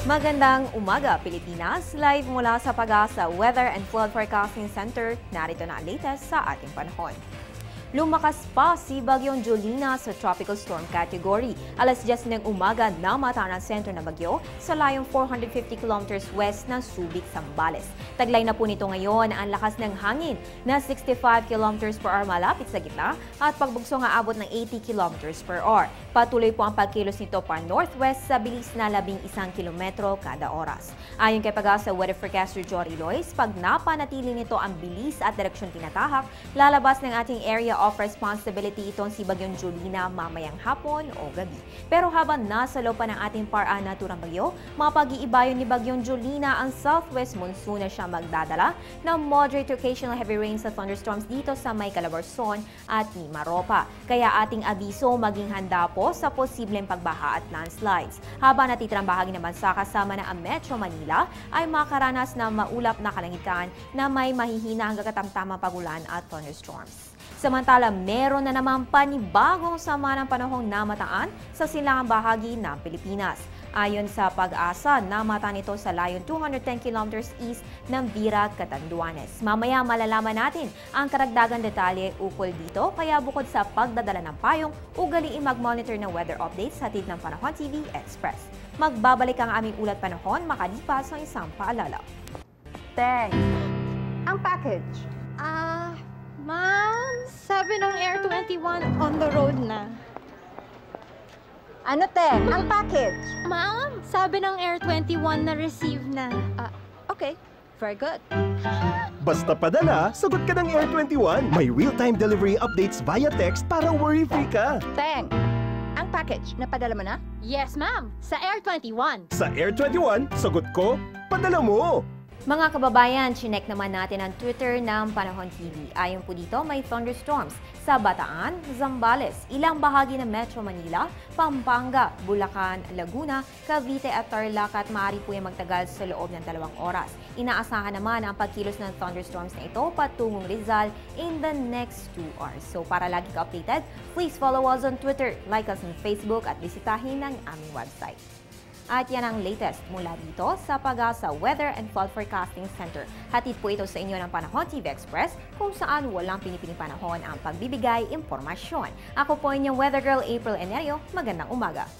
Magandang umaga, Pilipinas! Live mula sa Pag-asa Weather and Flood Forecasting Center, narito na ang latest sa ating panahon. Lumakas pa si Bagyong Jolina sa Tropical Storm Category. Alas 10 ng umaga namata ang sentro ng bagyo sa layong 450 kilometers west ng Subic, Zambales. Taglay na po nito ngayon ang lakas ng hangin na 65 kilometers per hour malapit sa gitna at pagbugso nga abot ng 80 kilometers per hour. Patuloy po ang pagkilos nito pa northwest sa bilis na 11 kilometro kada oras. Ayon kay Pag-asa Weather Forecaster Jory Lois, pag napanatili nito ang bilis at direksyon tinatahak, lalabas ng ating area of responsibility itong si Bagyong Jolina mamayang hapon o gabi. Pero habang nasa loob pa ng ating paraan naturang bagyo, mapag-iibayo ni Bagyong Jolina ang southwest monsoon na siya magdadala ng moderate to occasional heavy rains at thunderstorms dito sa may Calabarzon at Mimaropa. Kaya ating abiso maging handa po sa posibleng pagbaha at landslides. Habang natitirang bahagi ng bansa kasama na ang Metro Manila ay makaranas ng maulap na kalangitan na may mahihina hanggang katamtamang pagulan at thunderstorms. Samantala, meron na naman panibagong sama ng panahong namataan sa silangang bahagi ng Pilipinas. Ayon sa Pag-asa, namata nito sa layon 210 kilometers east ng Vira, Catanduanes. Mamaya malalaman natin ang karagdagang detalye ukol dito, kaya bukod sa pagdadala ng payong, ugaliin mag-monitor ng weather updates hatid ng Panahon TV Express. Magbabalik ang aming ulat panahon makalipas ng isang paalala. Thanks. Ang package. Ma'am, sabi ng Air 21 on the road na. Ano te? Ang package. Ma'am, sabi ng Air 21 na receive na. Okay. Very good. Basta padala, sagot ka ng Air 21. May real-time delivery updates via text para worry-free ka. Thanks. Ang package, napadala mo na? Yes, ma'am. Sa Air 21. Sa Air 21, sagot ko, padala mo! Mga kababayan, chinek naman natin ang Twitter ng Panahon TV. Ayon po dito, may thunderstorms sa Bataan, Zambales, ilang bahagi ng Metro Manila, Pampanga, Bulacan, Laguna, Cavite at Tarlac at maaari po yung magtagal sa loob ng 2 oras. Inaasahan naman ang pagkilos ng thunderstorms na ito patungong Rizal in the next 2 hours. So para lagi ka updated, please follow us on Twitter, like us on Facebook at bisitahin ang aming website. At yan ang latest mula dito sa Pag-asa Weather and Flood Forecasting Center. Hatid po ito sa inyo ng Panahon TV Express kung saan walang pinipiling panahon ang pagbibigay impormasyon. Ako po inyong Weather Girl April Enerio. Magandang umaga!